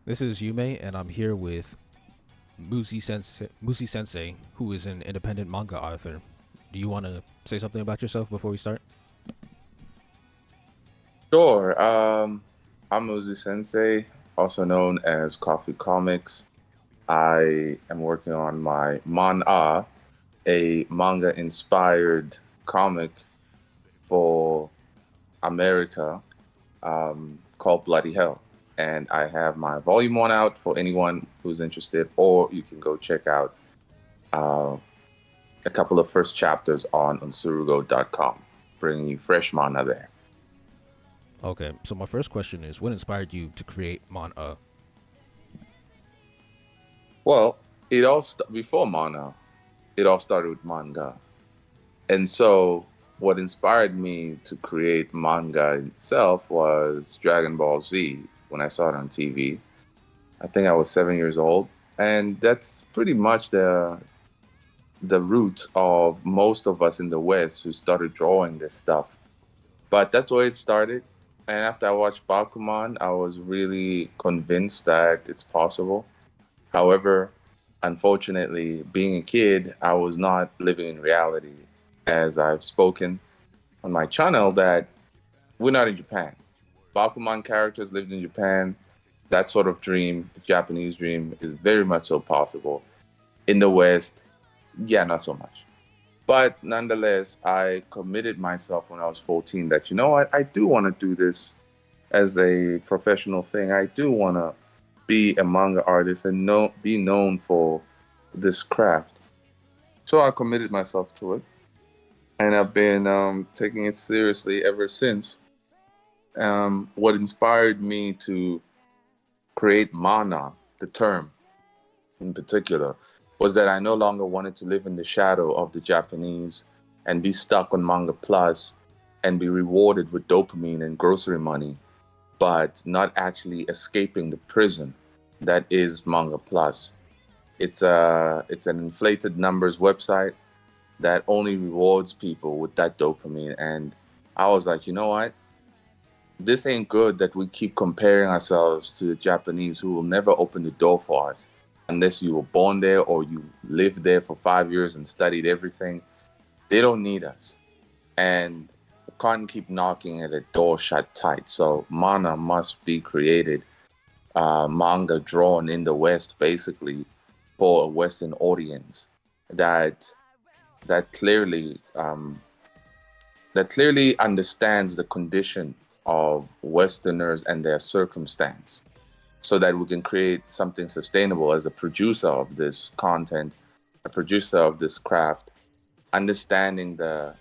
This is Yume, and I'm here with Muzi Sensei, who is an independent manga author. Do you want to say something about yourself before we start? Sure. I'm Muzi Sensei, also known as Coffee Comics. I am working on my ManaA, a manga-inspired comic for America, called Bloody Hell. And I have my volume one out for anyone who's interested, or you can go check out uh, a couple of first chapters on Onsoru-Go.com, bringing you fresh manga there. Okay, so my first question is, what inspired you to create ManaA? Well, before Mana, it all started with manga. And so what inspired me to create manga itself was Dragon Ball Z when I saw it on TV. I think I was 7 years old. And that's pretty much the root of most of us in the West who started drawing this stuff. But that's where it started. And after I watched Bakuman, I was really convinced that it's possible. However, unfortunately, being a kid, I was not living in reality. As I've spoken on my channel, that we're not in Japan. Bakuman characters lived in Japan. That sort of dream, the Japanese dream, is very much so possible. In the West, yeah, not so much. But nonetheless, I committed myself when I was 14 that, you know what, I do want to do this as a professional thing. I do want to be a manga artist and be known for this craft. So I committed myself to it, and I've been taking it seriously ever since. What inspired me to create mana, the term in particular, was that I no longer wanted to live in the shadow of the Japanese and be stuck on Manga Plus and be rewarded with dopamine and grocery money, but not actually escaping the prison that is Manga Plus. It's an inflated numbers website that only rewards people with that dopamine. And I was like, you know what? This ain't good that we keep comparing ourselves to the Japanese who will never open the door for us unless you were born there or you lived there for 5 years and studied everything. They don't need us. And we can't keep knocking at a door shut tight. So mana must be created, manga drawn in the West, basically, for a Western audience that that clearly that clearly understands the condition of Westerners and their circumstance, so that we can create something sustainable as a producer of this content, a producer of this craft, understanding the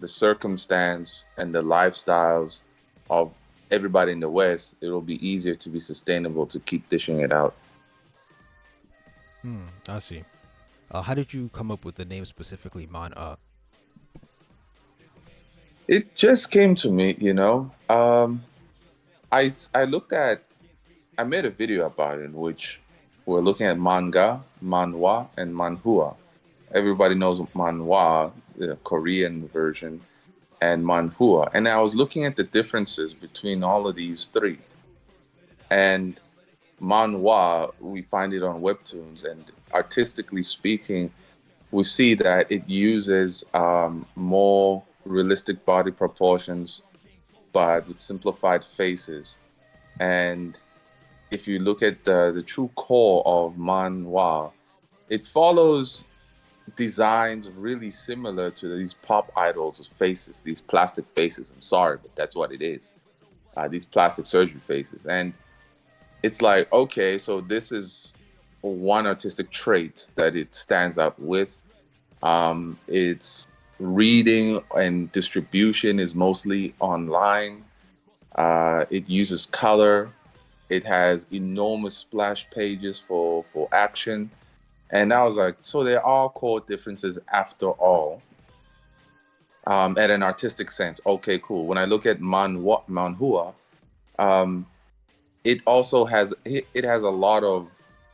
circumstance and the lifestyles of everybody in the West. It will be easier to be sustainable to keep dishing it out. I see. How did you come up with the name specifically, ManaA? It just came to me, you know. I looked at I made a video about it in which we're looking at manga, manhwa, and manhua. Everybody knows manhwa, the Korean version, and manhua. And I was looking at the differences between all of these three. And manhwa, we find it on webtoons, and artistically speaking, we see that it uses more realistic body proportions, but with simplified faces. And if you look at the true core of manhwa, it follows designs really similar to these pop idols' faces, these plastic faces. I'm sorry, but that's what it is. These plastic surgery faces. And it's like, okay, so this is one artistic trait that it stands out with. Its reading and distribution is mostly online. It uses color. It has enormous splash pages for action. And I was like, so there are core differences after all, at an artistic sense. Okay, cool. When I look at manhua, um, it has a lot of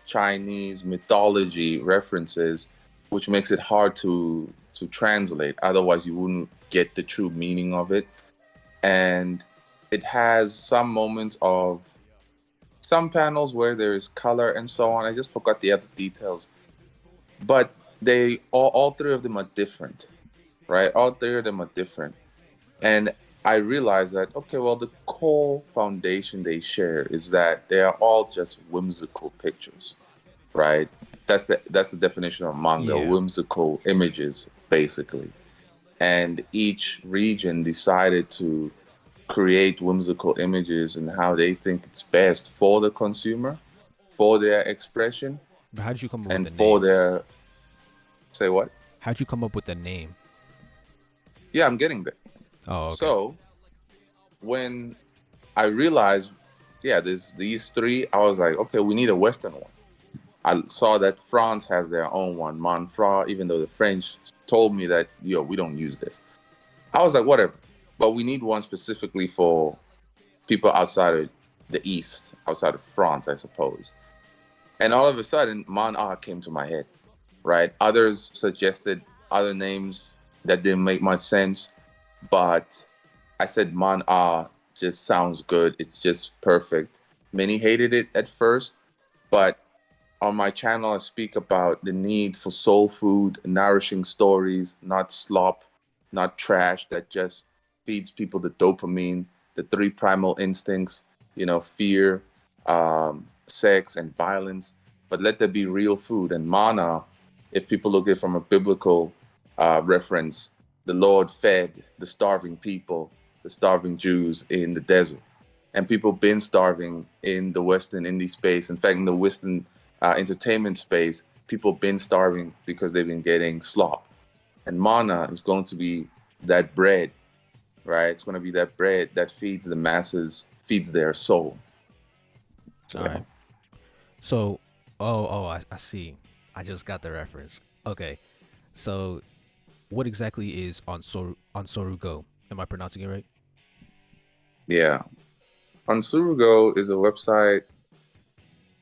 Chinese mythology references, which makes it hard to translate. Otherwise, you wouldn't get the true meaning of it. And it has some moments of some panels where there is color and so on. I just forgot the other details, but they all three of them are different, right? All three of them are different, and I realized that okay, well, the core foundation they share is that they are all just whimsical pictures, right? That's the definition of manga, Yeah. whimsical images, basically. And each region decided to create whimsical images and how they think it's best for the consumer, for their expression, But how did you come up with and the for name? their say what? How'd you come up with the name? Yeah, I'm getting there. Oh, okay. So when I realized, yeah, there's these three, I was like, okay, we need a Western one. I saw that France has their own one, Manfra, even though the French told me that, yo, we don't use this. I was like, whatever. But we need one specifically for people outside of the East, outside of France, I suppose. And all of a sudden, ManaA came to my head, right? Others suggested other names that didn't make much sense, but I said ManaA just sounds good. It's just perfect. Many hated it at first, but on my channel, I speak about the need for soul food, nourishing stories, not slop, not trash that just feeds people the dopamine, the three primal instincts, fear, sex, and violence. But let there be real food. And mana, if people look at it from a biblical reference, the Lord fed the starving people, the starving Jews in the desert. And people been starving in the Western indie space. In fact, in the Western entertainment space, people been starving because they've been getting slop. And mana is going to be that bread, right? It's going to be that bread that feeds the masses, feeds their soul. So All yeah, right. So, I see. I just got the reference. Okay. So, what exactly is Onsoru-Go? Am I pronouncing it right? yeah. Onsoru-Go is a website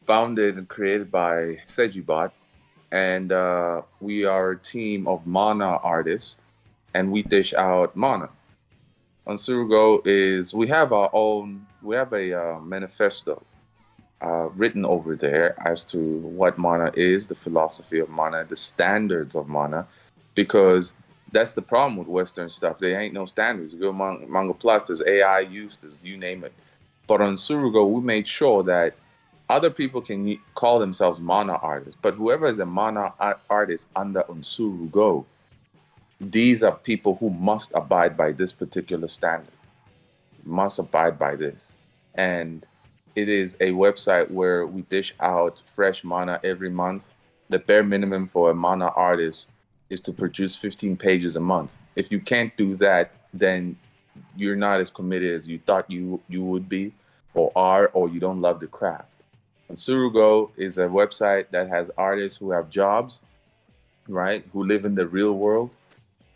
founded and created by Sejibot, and we are a team of mana artists, and we dish out mana. Onsoru-Go is we have a manifesto written over there as to what mana is, the philosophy of mana, the standards of mana, because that's the problem with Western stuff. There ain't no standards. You go Manga Plus, there's AI use, there's you name it. But on Surugo, we made sure that other people can call themselves mana artists, but whoever is a mana artist under Onsurugo, these are people who must abide by this particular standard, must abide by this. And it is a website where we dish out fresh mana every month. The bare minimum for a mana artist is to produce 15 pages a month. If you can't do that, then you're not as committed as you thought you would be or are, or you don't love the craft. And Surugo is a website that has artists who have jobs, right? Who live in the real world,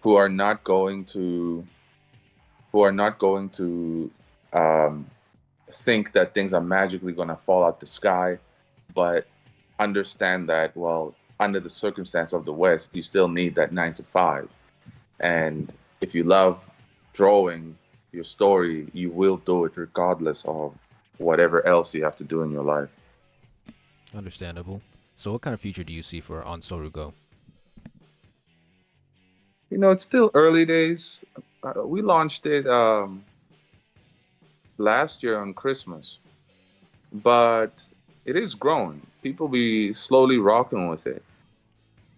who are not going to who are not going to um, think that things are magically going to fall out the sky, but understand that, well, under the circumstance of the West, you still need that 9 to 5. And if you love drawing your story, you will do it regardless of whatever else you have to do in your life. Understandable. So, what kind of future do you see for Onsoru-Go? It's still early days. We launched it last year on Christmas, but it is growing. People be slowly rocking with it.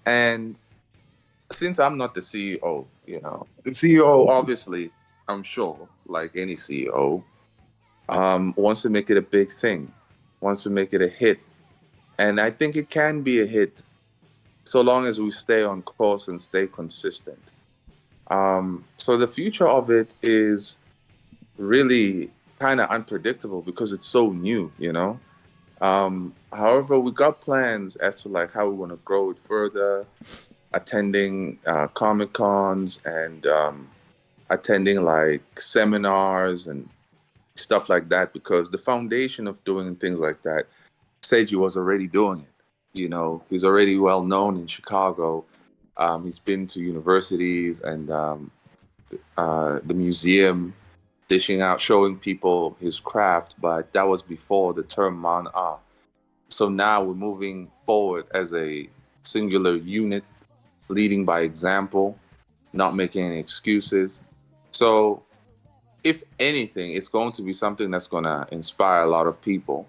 And since I'm not the CEO, the CEO obviously, I'm sure, like any CEO, wants to make it a big thing, wants to make it a hit. And I think it can be a hit so long as we stay on course and stay consistent. So the future of it is really kind of unpredictable because it's so new. However, we got plans as to like how we want to grow it further, attending Comic Cons and attending like seminars and stuff like that because the foundation of doing things like that, Seiji was already doing it. He's already well known in Chicago. He's been to universities and the museum dishing out, showing people his craft, but that was before the term ManaA. So now we're moving forward as a singular unit, leading by example, not making any excuses. So, if anything, it's going to be something that's going to inspire a lot of people.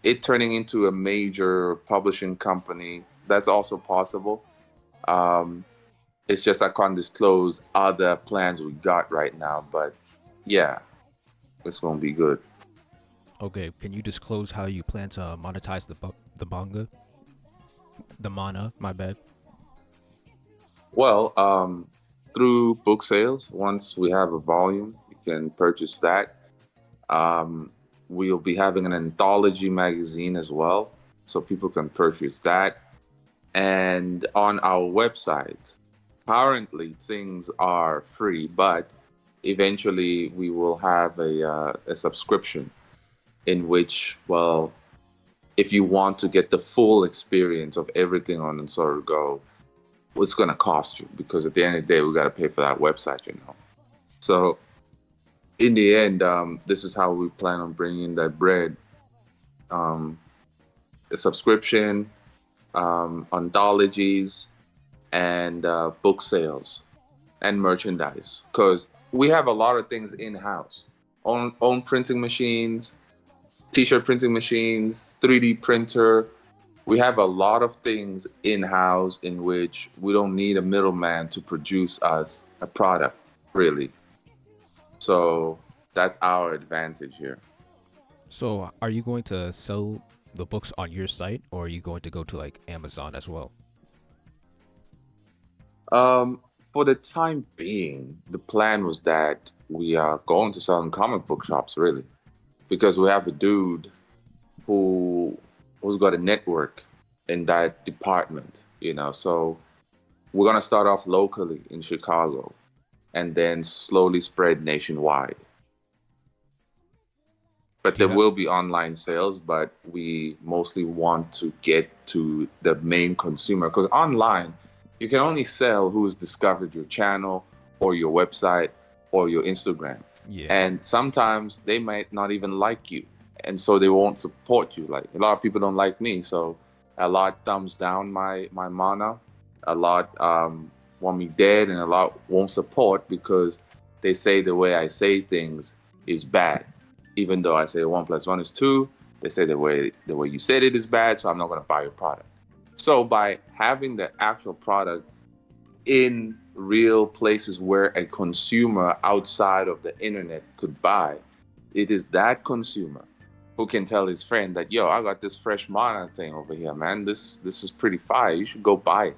It turning into a major publishing company, that's also possible. Um, it's just I can't disclose other plans we got right now, but yeah, it's going to be good. Okay, can you disclose how you plan to monetize the manga, the mana? My bad. Well, through book sales, once we have a volume, you can purchase that. Um, we'll be having an anthology magazine as well, so people can purchase that. And on our website, currently things are free, but eventually we will have a subscription in which, well, if you want to get the full experience of everything on Onsoru-Go, it's going to cost you because at the end of the day, we got to pay for that website, you know. So in the end, this is how we plan on bringing that bread, um, a subscription, anthologies, and book sales and merchandise. Because we have a lot of things in house, own printing machines, t-shirt printing machines, 3D printer. We have a lot of things in house in which we don't need a middleman to produce us a product, really. So that's our advantage here. So, are you going to sell the books on your site, or are you going to go to like Amazon as well? For the time being, the plan was that we are going to sell in comic book shops, really, because we have a dude who who's got a network in that department, you know. So we're gonna start off locally in Chicago and then slowly spread nationwide. But Do you there have? will be online sales, but we mostly want to get to the main consumer because online you can only sell who has discovered your channel or your website or your Instagram. Yeah. And sometimes they might not even like you. And so they won't support you. Like a lot of people don't like me. So a lot thumbs down my mana. A lot want me dead and a lot won't support because they say the way I say things is bad even though I say 1 + 1 is 2, they say the way you said it is bad, so I'm not going to buy your product. So by having the actual product in real places where a consumer outside of the internet could buy, it is that consumer who can tell his friend that, yo, I got this fresh mana thing over here, man. This is pretty fire. You should go buy it.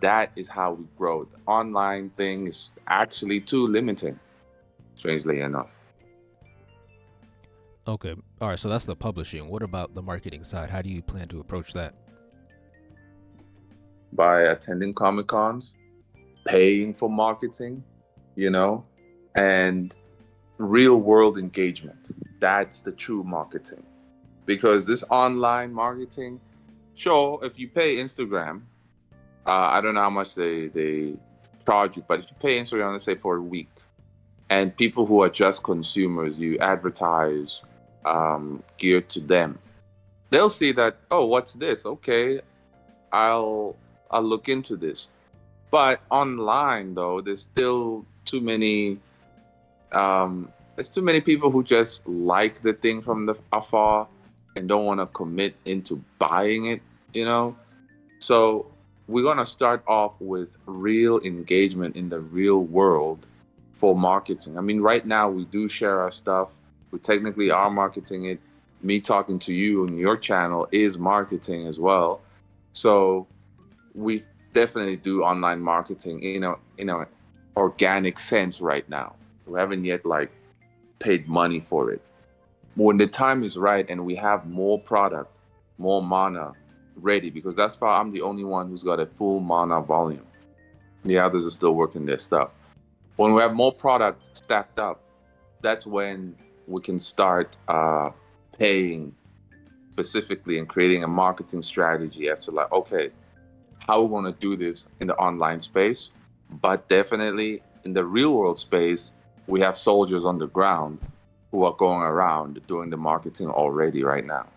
That is how we grow. The online thing is actually too limiting, strangely enough. Okay. All right. So that's the publishing. What about the marketing side? How do you plan to approach that? By attending Comic Cons, paying for marketing, you know, and real world engagement. That's the true marketing. Because this online marketing, sure, if you pay Instagram, I don't know how much they charge you, but if you pay Instagram, let's say for a week, and people who are just consumers, you advertise geared to them, they'll see that, oh, what's this? Okay, I'll I'll look into this. But online, though, there's too many people who just like the thing from the afar and don't want to commit into buying it, you know. So we're gonna start off with real engagement in the real world for marketing. I mean, right now we do share our stuff. We technically are marketing it. Me talking to you on your channel is marketing as well. So we definitely do online marketing in a organic sense right now. We haven't yet like paid money for it. When the time is right and we have more product, more mana ready, because that's far I'm the only one who's got a full mana volume. The others are still working their stuff. When we have more product stacked up, that's when we can start paying specifically and creating a marketing strategy as to like, okay, how we want to do this in the online space, but definitely in the real world space, We have soldiers on the ground who are going around doing the marketing already right now.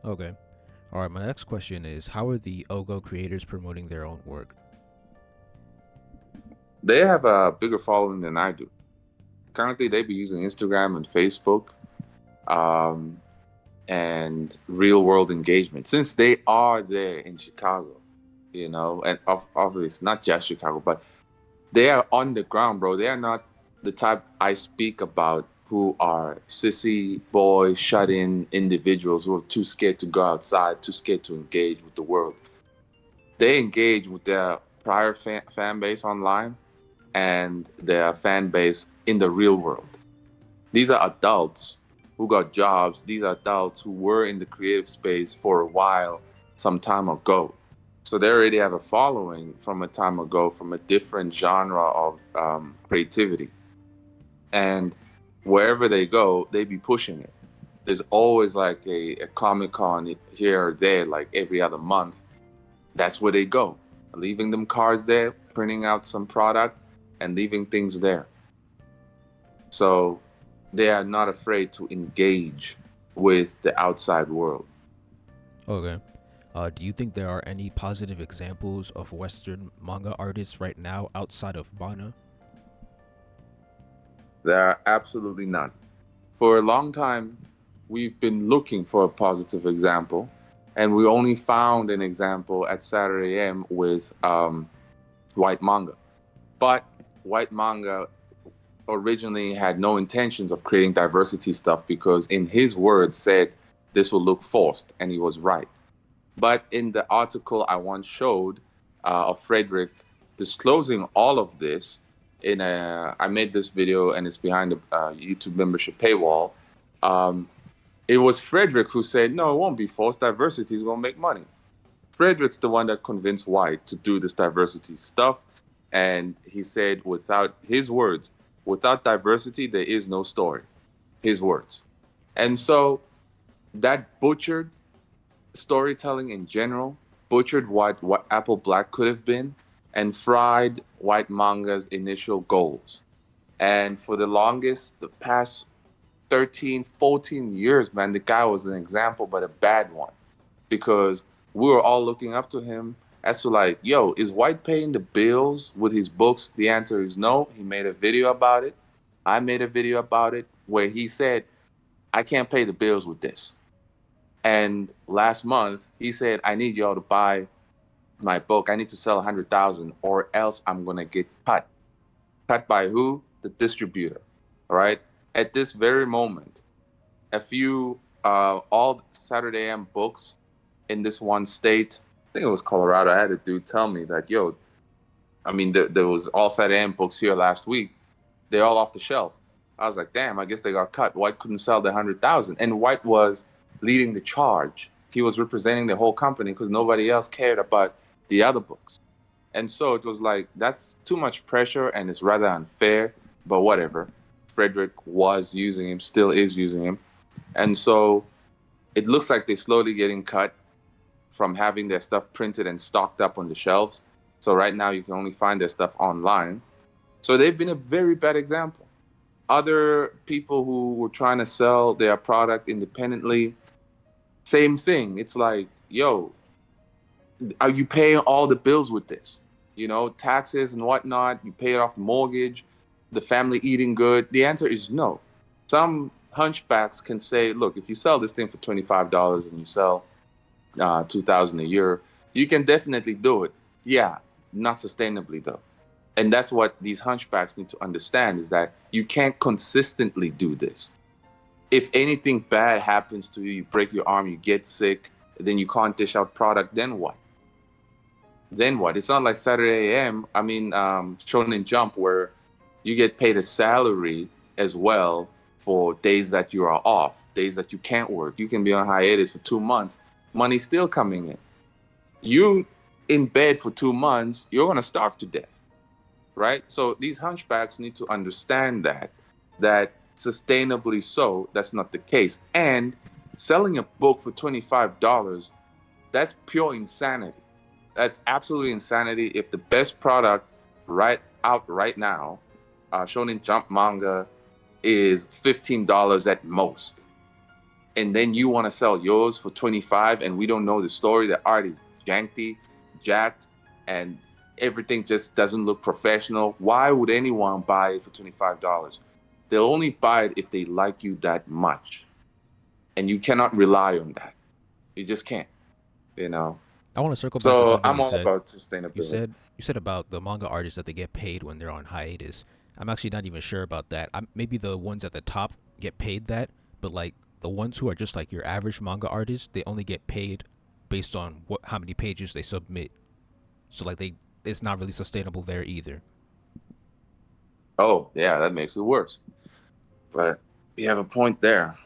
Okay. All right. My next question is, how are the Ogo creators promoting their own work? They have a bigger following than I do. Currently, they be using Instagram and Facebook, um, and real world engagement since they are there in Chicago, and obviously not just Chicago, but they are on the ground, bro. They are not the type I speak about who are sissy boy, shut in individuals who are too scared to go outside, too scared to engage with the world. They engage with their prior fan base online and their fan base in the real world. These are adults who got jobs. These are adults who were in the creative space for a while, some time ago. So they already have a following from a time ago, from a different genre of creativity. And wherever they go, they be pushing it. There's always like a Comic Con here or there, like every other month. That's where they go, leaving them cards there, printing out some product, and leaving things there. So they are not afraid to engage with the outside world. Okay. Do you think there are any positive examples of Western manga artists right now outside of ManaA? There are absolutely none. For a long time, we've been looking for a positive example, and we only found an example at Saturday M with White Manga. But White Manga originally had no intentions of creating diversity stuff because, in his words, said this will look forced, and he was right. But in the article I once showed of Frederick disclosing all of this, I made this video and it's behind the YouTube membership paywall. Um, it was Frederick who said, "No, it won't be forced. Diversity is going to make money." Frederick's the one that convinced White to do this diversity stuff, and he said, without his words, without diversity, there is no story. His words, and so that butchered storytelling in general, butchered what Apple Black could have been, and fried White Manga's initial goals. And for the longest, the past 13, 14 years, man, the guy was an example, but a bad one. Because we were all looking up to him as to like, yo, is White paying the bills with his books? The answer is no. He made a video about it. I made a video about it where he said, I can't pay the bills with this. And last month, he said, I need y'all to buy my book. I need to sell 100,000 or else I'm going to get cut. Cut by who? The distributor. All right. At this very moment, a few, all Saturday AM books in this one state, I think it was Colorado. I had a dude tell me that, yo, I mean, there was all Saturday AM books here last week. They're all off the shelf. I was like, damn, I guess they got cut. White couldn't sell the 100,000. And White was leading the charge. He was representing the whole company because nobody else cared about the other books. And so it was like, that's too much pressure and it's rather unfair, but whatever. Frederick was using him, still is using him. And so it looks like they're slowly getting cut from having their stuff printed and stocked up on the shelves. So right now you can only find their stuff online. So they've been a very bad example. Other people who were trying to sell their product independently, same thing. It's like, yo, are you paying all the bills with this? Taxes and whatnot. You pay it off the mortgage, the family eating good. The answer is no. Some hunchbacks can say, look, if you sell this thing for $25 and you sell 2,000 a year, you can definitely do it. Yeah, not sustainably though. And that's what these hunchbacks need to understand, is that you can't consistently do this. If anything bad happens to you, you break your arm, you get sick, then you can't dish out product, then what? Then what? It's not like Saturday AM, Shonen Jump, where you get paid a salary as well for days that you are off, days that you can't work. You can be on hiatus for 2 months, money's still coming in. You in bed for 2 months, you're going to starve to death, right? So these hunchbacks need to understand that sustainably so, that's not the case. And selling a book for $25, that's pure insanity. That's absolutely insanity. If the best product right out right now Shonen Jump manga is $15 at most, and then you want to sell yours for 25, and we don't know the story. The art is janky, jacked, and everything just doesn't look professional. Why would anyone buy it for $25? They'll only buy it if they like you that much, and you cannot rely on that. You just can't, you know. I want to circle back to So something I'm you all said. about You sustainability. said you said about the manga artists that they get paid when they're on hiatus. I'm actually not even sure about that. Maybe the ones at the top get paid that, but like the ones who are just like your average manga artist, they only get paid based on how many pages they submit. So like it's not really sustainable there either. Oh, yeah, that makes it worse. But you have a point there.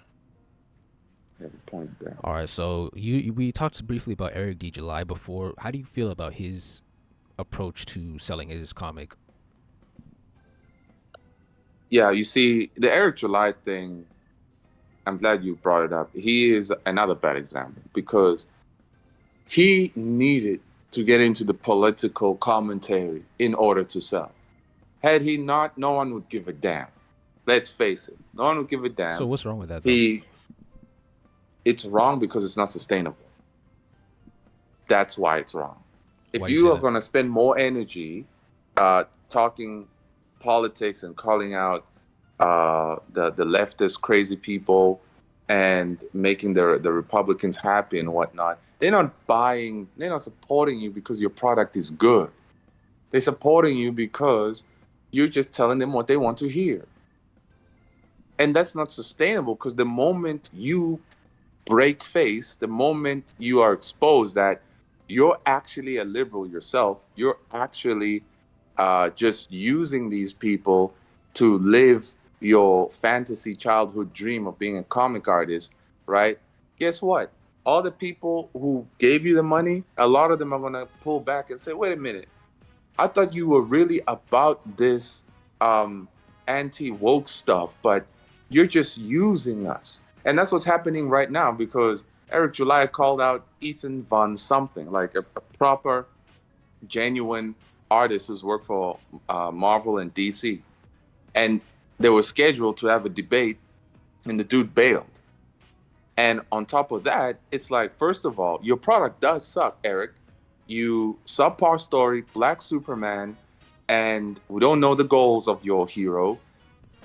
You have a point there. All right, so we talked briefly about Eric D. July before. How do you feel about his approach to selling his comic? Yeah, you see, the Eric July thing, I'm glad you brought it up. He is another bad example because he needed to get into the political commentary in order to sell. Had he not, no one would give a damn. Let's face it, no one would give a So damn. what's wrong with that though? He, it's wrong because it's not sustainable. That's why it's wrong. If Why do you say you are that? going to spend more energy talking politics and calling out the leftist crazy people and making the Republicans happy and whatnot, they're not buying, they're not supporting you because your product is good. They're supporting you because you're just telling them what they want to hear. And that's not sustainable because the moment you break face, the moment you are exposed that you're actually a liberal yourself, you're actually just using these people to live your fantasy childhood dream of being a comic artist, right? Guess what? All the people who gave you the money, a lot of them are going to pull back and say, wait a minute, I thought you were really about this anti-woke stuff, but you're just using us. And that's what's happening right now because Eric July called out Ethan Von something, like a proper, genuine artist who's worked for Marvel and DC. And they were scheduled to have a debate, and the dude bailed. And on top of that, it's like, first of all, your product does suck, Eric. You subpar story, Black Superman, and we don't know the goals of your hero.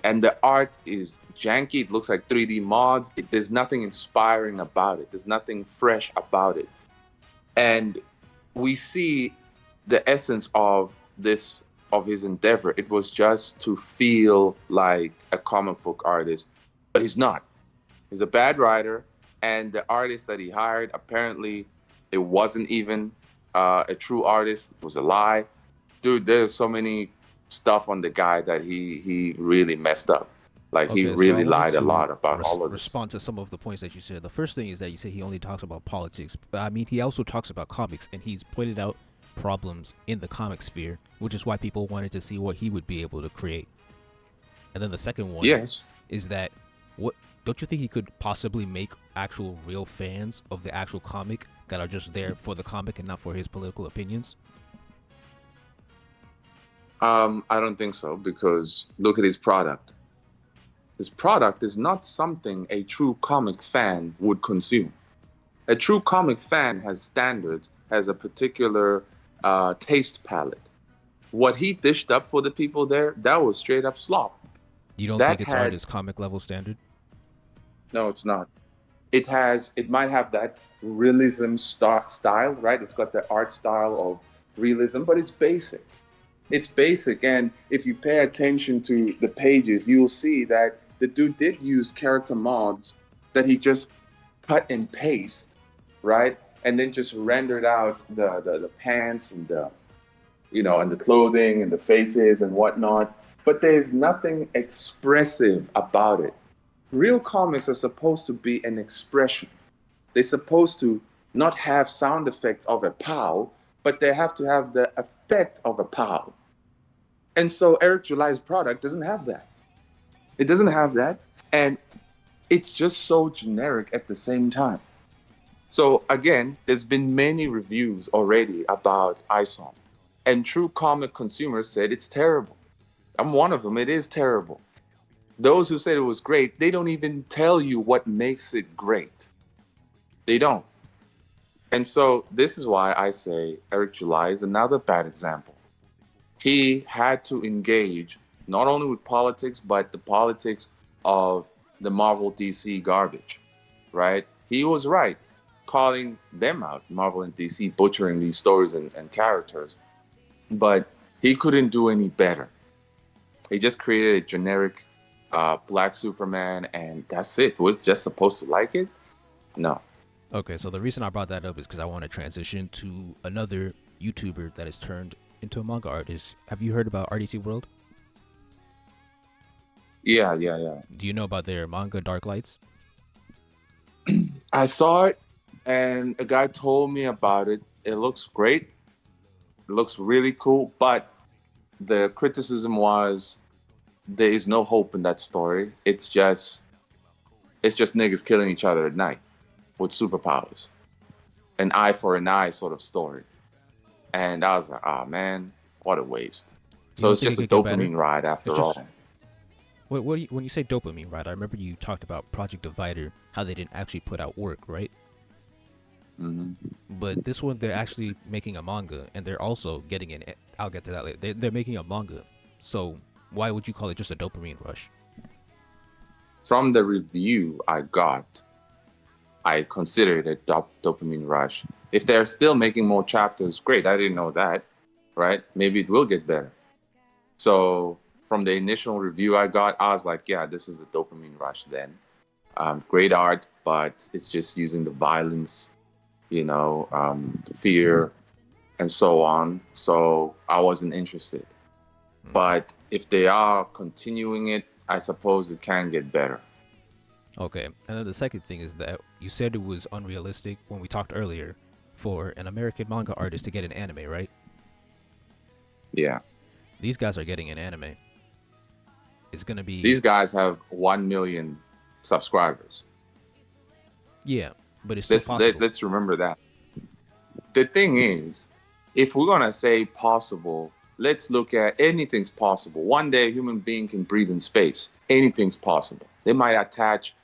And the art is janky. It looks like 3D mods. There's nothing inspiring about it. There's nothing fresh about it. And we see the essence of his endeavor. It was just to feel like a comic book artist, but he's not. He's a bad writer, and the artist that he hired, apparently it wasn't even a true artist. It was a lie. Dude, there's so many stuff on the guy that he really messed up. Like he Okay, so I really wanted lied a to lot about all of this. respond to some of the points that you said. The first thing is that you said he only talks about politics. But I mean, he also talks about comics, and he's pointed out problems in the comic sphere, which is why people wanted to see what he would be able to create. And then the second one Yes. is that what don't you think he could possibly make actual real fans of the actual comic that are just there for the comic and not for his political opinions? I don't think so because look at his product. His product is not something a true comic fan would consume. A true comic fan has standards, has a particular taste palette. What he dished up for the people there, that was straight up slop. You don't think That its art had is comic level standard? no, it's not. It might have that realism style, right? It's got the art style of realism, but it's basic. It's basic, and if you pay attention to the pages, you'll see that the dude did use character mods that he just cut and paste, right? And then just rendered out the pants and the and the clothing and the faces and whatnot. But there's nothing expressive about it. Real comics are supposed to be an expression. They're supposed to not have sound effects of a pow, but they have to have the effect of a pow. And so Eric July's product doesn't have that. It doesn't have that. And it's just so generic at the same time. So again, there's been many reviews already about isom. And true comic consumers said it's terrible. I'm one of them. It is terrible. Those who said it was great, they don't even tell you what makes it great. They don't. And so this is why I say Eric July is another bad example. He had to engage not only with politics, but the politics of the Marvel DC garbage, right? He was right calling them out, Marvel and DC, butchering these stories and characters, but he couldn't do any better. He just created a generic black Superman, and that's it. Was just supposed to like it? No. Okay, so the reason I brought that up is because I want to transition to another YouTuber that has turned into a manga artist. Have you heard about RDC World? Yeah, yeah, yeah. Do you know about their manga Dark Lights? I saw it, and a guy told me about it. It looks great. It looks really cool, but the criticism was there is no hope in that story. It's just niggas killing each other at night with superpowers. An eye for an eye sort of story. And I was like, oh man, what a waste. You So don't it's think it just a could get better? dopamine ride It's after just all. when you say dopamine, right? I remember you talked about Project Divider, how they didn't actually put out work, right? Hmm. But this one, they're actually making a manga, and they're also getting an. I'll get to that later. They're making a manga, so why would you call it just a dopamine rush? From the review I got, I considered it a dopamine rush. If they're still making more chapters, great. I didn't know that, right? Maybe it will get better. So from the initial review I got, I was like, yeah, this is a dopamine rush then. Great art, but it's just using the violence, fear, and so on. So I wasn't interested. But if they are continuing it, I suppose it can get better. Okay, and then the second thing is that you said it was unrealistic when we talked earlier for an American manga artist to get an anime, right? Yeah. These guys are getting an anime. It's gonna be These guys have 1 million subscribers. yeah, but it's still Let's let, possible. let's remember that. The thing is, if we're gonna say possible, let's look at anything's possible. One day a human being can breathe in space. Anything's possible. They might attach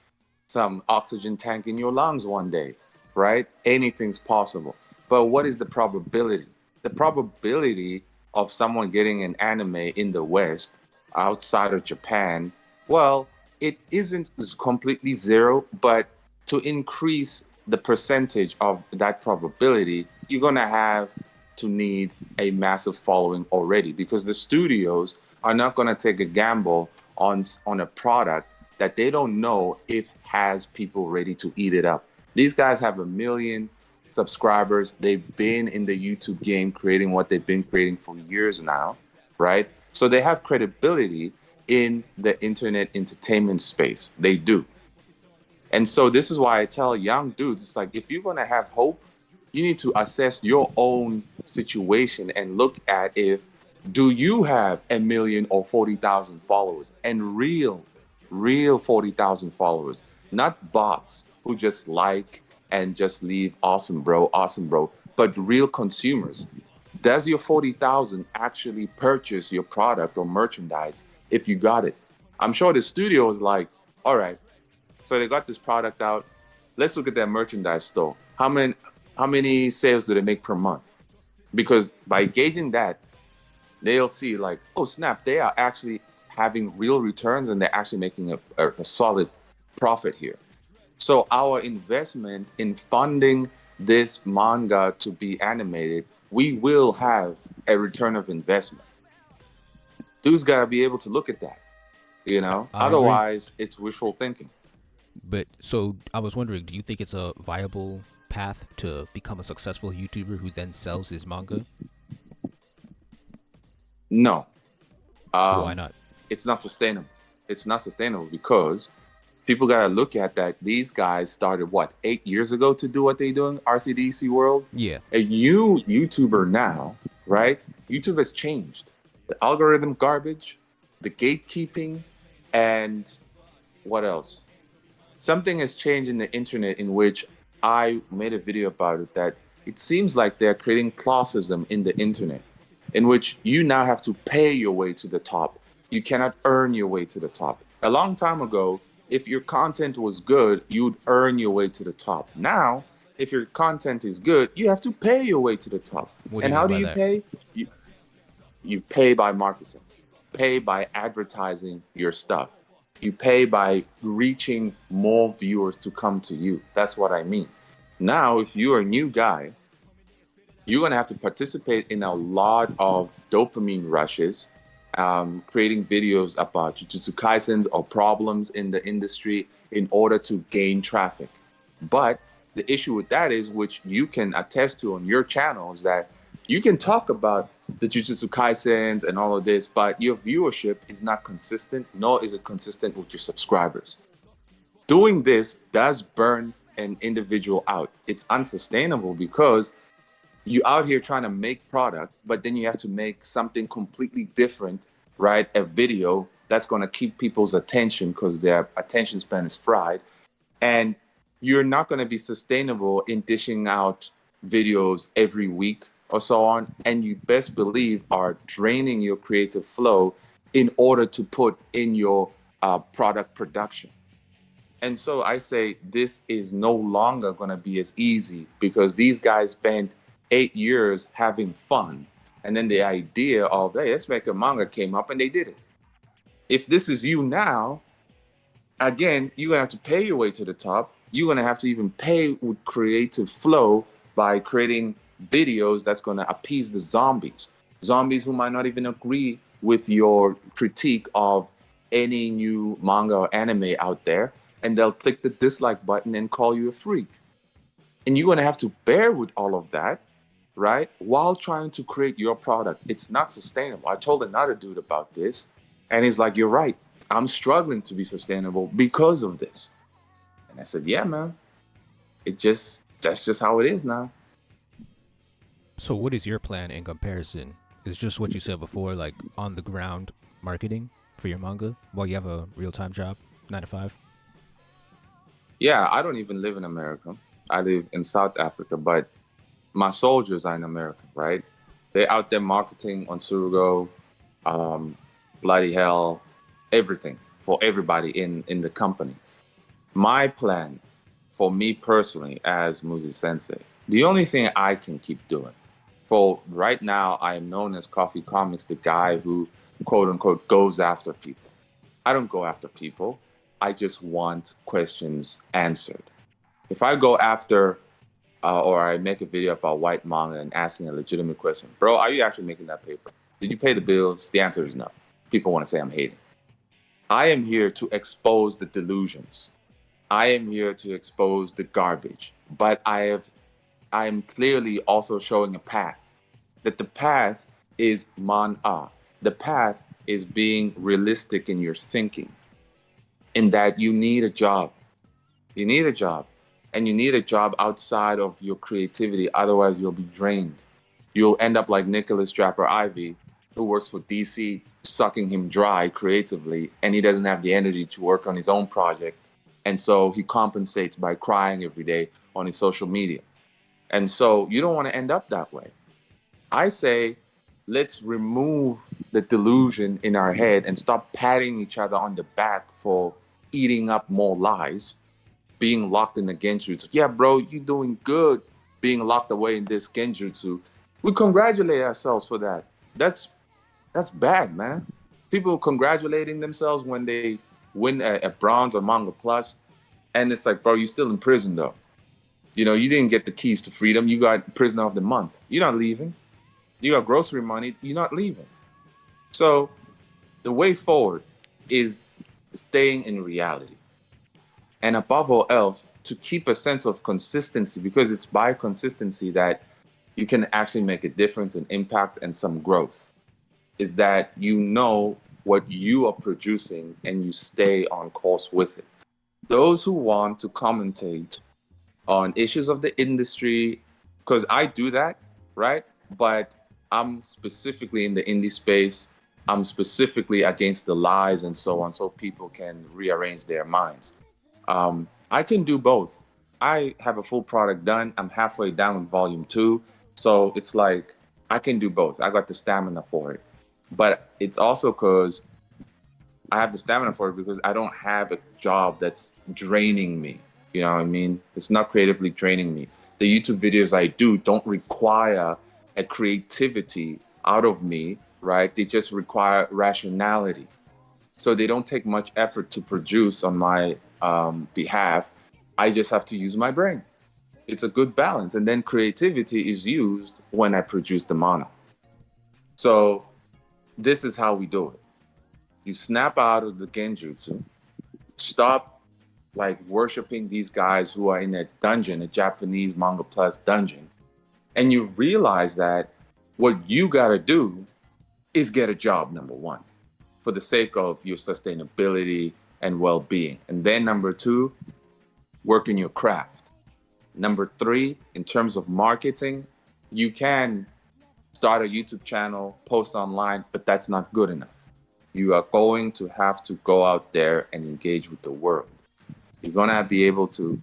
some oxygen tank in your lungs one day, right? Anything's possible. But what is the probability? The probability of someone getting an anime in the West outside of Japan, well, it isn't completely zero, but to increase the percentage of that probability, you're going to have to need a massive following already, because the studios are not going to take a gamble on a product that they don't know if has people ready to eat it up. These guys have 1 million subscribers. They've been in the YouTube game creating what they've been creating for years now, right? So they have credibility in the internet entertainment space. They do. And so this is why I tell young dudes, it's like, if you're going to have hope, you need to assess your own situation and look at, if do you have 1 million or 40,000 followers, and real 40,000 followers, not bots who just like and just leave awesome bro, but real consumers. Does your 40,000 actually purchase your product or merchandise if you got it? I'm sure the studio is like, all right, so they got this product out. Let's look at their merchandise store. How many sales do they make per month? Because by gauging that, they'll see like, oh snap, they are actually having real returns, and they're actually making a solid profit here. So our investment in funding this manga to be animated, we will have a return of investment. Dudes gotta be able to look at that, I agree. Otherwise it's wishful thinking. But so I was wondering, do you think it's a viable path to become a successful YouTuber who then sells his manga? No. Why um not? it's not sustainable. It's not sustainable because people got to look at that. These guys started what, 8 years ago to do what they doing, RCDC World. Yeah. A new YouTuber now, right? YouTube has changed. The algorithm garbage, the gatekeeping, and what else? Something has changed in the internet in which I made a video about it, that it seems like they're creating classism in the internet, in which you now have to pay your way to the top. You cannot earn your way to the top. A long time ago, if your content was good, you'd earn your way to the top. Now, if your content is good, you have to pay your way to the top. What do you And mean how do by you that? pay? You, you pay by marketing, pay by advertising your stuff, you pay by reaching more viewers to come to you. That's what I mean. Now, if you're a new guy, you're going to have to participate in a lot of dopamine rushes, creating videos about Jujutsu Kaisens or problems in the industry in order to gain traffic. But the issue with that is, which you can attest to on your channel, is that you can talk about the Jujutsu Kaisens and all of this, but your viewership is not consistent, nor is it consistent with your subscribers. Doing this does burn an individual out. It's unsustainable because you out here trying to make product, but then you have to make something completely different, right? A video that's going to keep people's attention because their attention span is fried. And you're not going to be sustainable in dishing out videos every week or so on. And you best believe are draining your creative flow in order to put in your product production. And so I say this is no longer going to be as easy because these guys spent 8 years having fun. And then the idea of, hey, let's make a manga came up and they did it. If this is you now, again, you're going to have to pay your way to the top. You're going to have to even pay with creative flow by creating videos that's going to appease the zombies. Zombies who might not even agree with your critique of any new manga or anime out there, and they'll click the dislike button and call you a freak. And you're going to have to bear with all of that, right? While trying to create your product. It's not sustainable. I told another dude about this, and he's like, you're right. I'm struggling to be sustainable because of this. And I said, yeah, man, that's just how it is now. So what is your plan in comparison? Is just what you said before, like on the ground marketing for your manga while you have a real time job, 9 to 5? Yeah, I don't even live in America. I live in South Africa, but my soldiers are in America, right? They're out there marketing Onsoru-Go, um, bloody hell, everything for everybody in the company. My plan for me personally as Muzi Sensei, the only thing I can keep doing for right now, I am known as Coffee Comics, the guy who quote unquote goes after people. I don't go after people. I just want questions answered. If I go after or I make a video about white manga and asking a legitimate question, bro, are you actually making that paper? Did you pay the bills? The answer is no. People want to say I'm hating. I am here to expose the delusions. I am here to expose the garbage. But I am clearly also showing a path. That the path is ManaA. The path is being realistic in your thinking. In that you need a job. You need a job. And you need a job outside of your creativity. Otherwise, you'll be drained. You'll end up like Nicholas Trapper Ivy, who works for DC, sucking him dry creatively, and he doesn't have the energy to work on his own project. And so he compensates by crying every day on his social media. And so you don't want to end up that way. I say, let's remove the delusion in our head and stop patting each other on the back for eating up more lies, being locked in the genjutsu. Yeah, bro, you're doing good being locked away in this genjutsu. We congratulate ourselves for that. That's bad, man. People congratulating themselves when they win a bronze or manga plus, and it's like, bro, you're still in prison though. You know, you didn't get the keys to freedom. You got prisoner of the month. You're not leaving. You got grocery money. You're not leaving. So the way forward is staying in reality. And above all else, to keep a sense of consistency, because it's by consistency that you can actually make a difference and impact and some growth, is that you know what you are producing and you stay on course with it. Those who want to commentate on issues of the industry, because I do that, right? But I'm specifically in the indie space. I'm specifically against the lies and so on, so people can rearrange their minds. I can do both. I have a full product done. I'm halfway down with volume 2. So it's like I can do both. I got the stamina for it. But it's also because I have the stamina for it because I don't have a job that's draining me. You know what I mean? It's not creatively draining me. The YouTube videos I do don't require a creativity out of me, right? They just require rationality. So they don't take much effort to produce on my behalf. I just have to use my brain. It's a good balance. And then creativity is used when I produce the mana. So this is how we do it. You snap out of the genjutsu, stop like worshiping these guys who are in a dungeon, a Japanese manga plus dungeon, and you realize that what you got to do is get a job, number one, for the sake of your sustainability and well-being. And then number two, work in your craft. Number three, in terms of marketing, you can start a YouTube channel, post online, but that's not good enough. You are going to have to go out there and engage with the world. You're going to be able to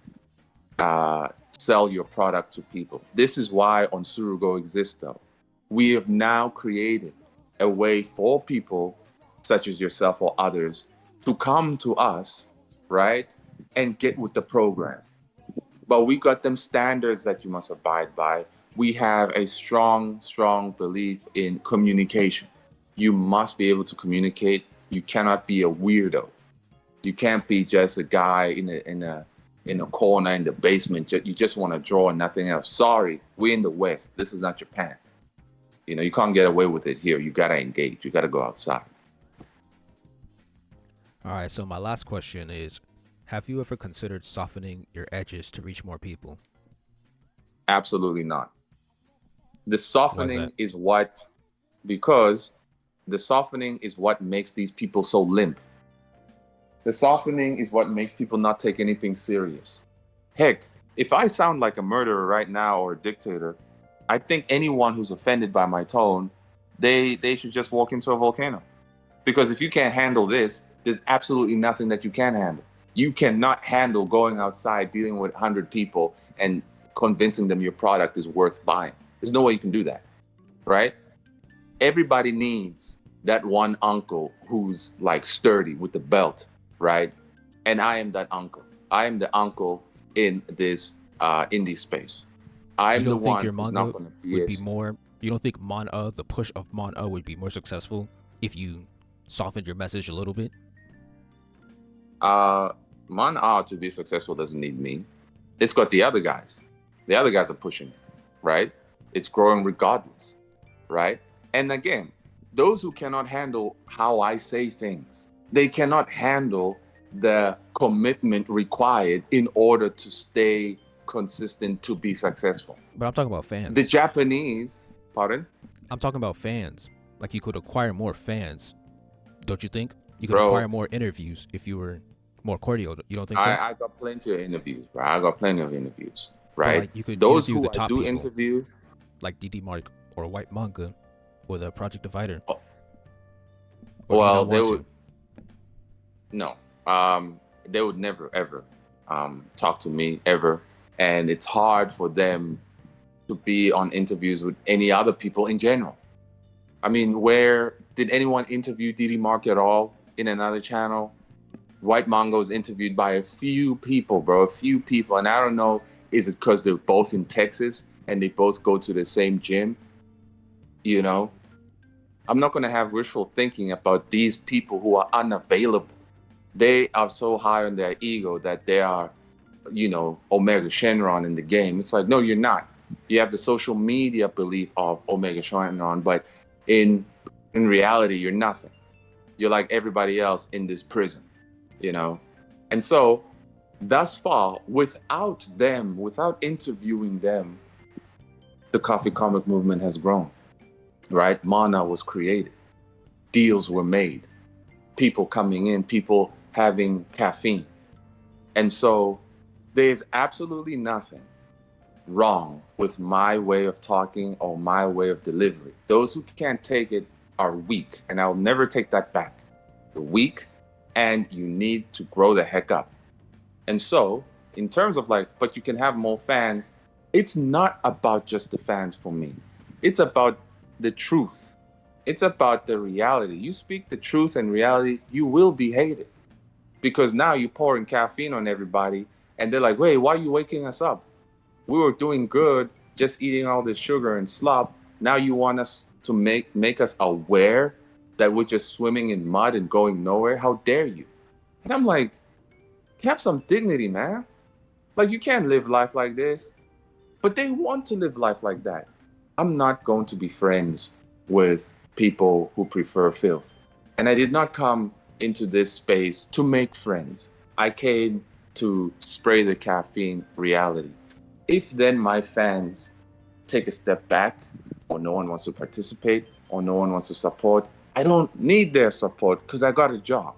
sell your product to people. This is why Onsoru-Go exists, though. We have now created a way for people such as yourself or others to come to us, right, and get with the program. But we got them standards that you must abide by. We have a strong, strong belief in communication. You must be able to communicate. You cannot be a weirdo. You can't be just a guy in a corner in the basement. You just want to draw and nothing else. Sorry, we're in the West. This is not Japan. You know, you can't get away with it here. You got to engage. You got to go outside. All right, so my last question is, have you ever considered softening your edges to reach more people? Absolutely not. The Why is softening that? is what, because the softening is what makes these people so limp. The softening is what makes people not take anything serious. Heck, if I sound like a murderer right now or a dictator, I think anyone who's offended by my tone, they should just walk into a volcano. Because if you can't handle this, there's absolutely nothing that you can handle. You cannot handle going outside, dealing with 100 people, and convincing them your product is worth buying. There's no way you can do that, right? Everybody needs that one uncle who's like sturdy with the belt, right? And I am that uncle. I am the uncle in this indie space. You I'm the don't think your one who's not manga going to would be BS. more? You don't think ManaA, the push of ManaA, would be more successful if you softened your message a little bit? Uh, ManaA to be successful doesn't need me. It's got the other guys. The other guys are pushing it, right? It's growing regardless, right? And again, those who cannot handle how I say things, they cannot handle the commitment required in order to stay consistent to be successful. But I'm talking about The fans. Japanese, pardon, I'm talking about fans. Like you could acquire more fans, don't you think? You could bro, acquire more interviews if you were more cordial. You don't think so? I got plenty of interviews, bro. I got plenty of interviews, But right? like you could Those interview the who I top do people, interview, like DD Mark or White Manga, or the Project Divider. oh, Or do you well, not they want would to? no, they would never ever talk to me ever, and it's hard for them to be on interviews with any other people in general. I mean, where did anyone interview DD Mark at all in another channel? White Manga was interviewed by a few people, bro, a few people. And I don't know, is it because they're both in Texas and they both go to the same gym? You know, I'm not going to have wishful thinking about these people who are unavailable. They are so high on their ego that they are, you know, Omega Shenron in the game. It's like, no, you're not. You have the social media belief of Omega Shenron, but in reality, you're nothing. You're like everybody else in this prison, you know? And so, thus far, without them, without interviewing them, the coffee comic movement has grown, right? Mana was created, deals were made, people coming in, people having caffeine. And so, there's absolutely nothing wrong with my way of talking or my way of delivery. Those who can't take it are weak, and I'll never take that back. You're weak, and you need to grow the heck up. And so, in terms of like, but you can have more fans, it's not about just the fans for me. It's about the truth It's about the reality. You speak the truth and reality, you will be hated. Because now you're pouring caffeine on everybody, and they're like, wait, why are you waking us up? We were doing good, just eating all this sugar and slop. Now you want us to make us aware that we're just swimming in mud and going nowhere? How dare you? And I'm like, have some dignity, man. Like, you can't live life like this. But they want to live life like that. I'm not going to be friends with people who prefer filth. And I did not come into this space to make friends. I came to spray the caffeine reality. If then my fans take a step back, or no one wants to participate, or no one wants to support, I don't need their support because I got a job.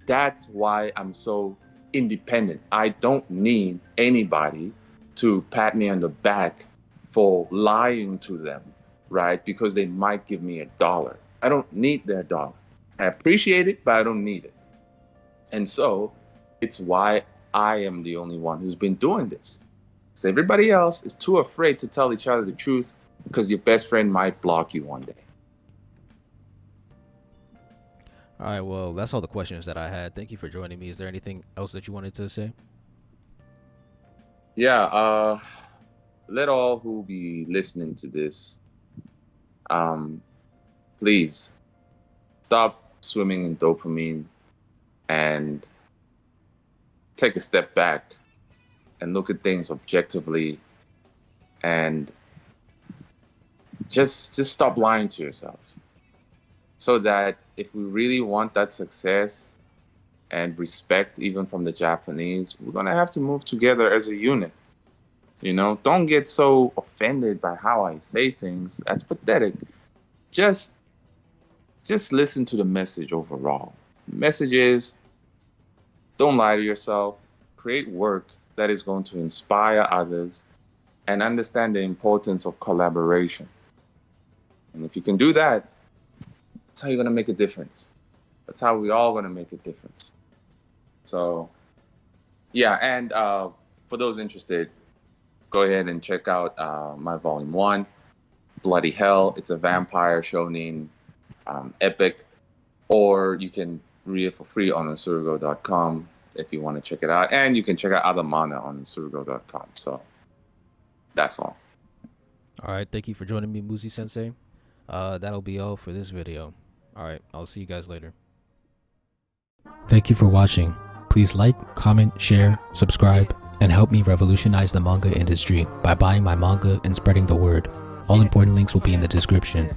That's why I'm so independent. I don't need anybody to pat me on the back for lying to them, right? Because they might give me $1. I don't need their dollar. I appreciate it, but I don't need it. And so it's why I am the only one who's been doing this. So everybody else is too afraid to tell each other the truth because your best friend might block you one day. All right, well, that's all the questions that I had. Thank you for joining me. Is there anything else that you wanted to say? Yeah, let all who be listening to this, please stop swimming in dopamine and take a step back and look at things objectively, and just stop lying to yourselves, so that if we really want that success and respect even from the Japanese, we're gonna have to move together as a unit. You know, don't get so offended by how I say things. That's pathetic. Just listen to the message overall. The message is, don't lie to yourself. Create work that is going to inspire others and understand the importance of collaboration. And if you can do that, that's how you're going to make a difference. That's how we all going to make a difference. So, yeah, and for those interested, go ahead and check out my volume 1, Bloody Hell. It's a vampire shonen epic, or you can read it for free on Onsoru-Go.com if you want to check it out. And you can check out other manga on Onsoru-Go.com. So that's all. All right, thank you for joining me, Muzi Sensei. That'll be all for this video. All right, I'll see you guys later. Thank you for watching. Please like, comment, share, subscribe, and help me revolutionize the manga industry by buying my manga and spreading the word. All important links will be in the description.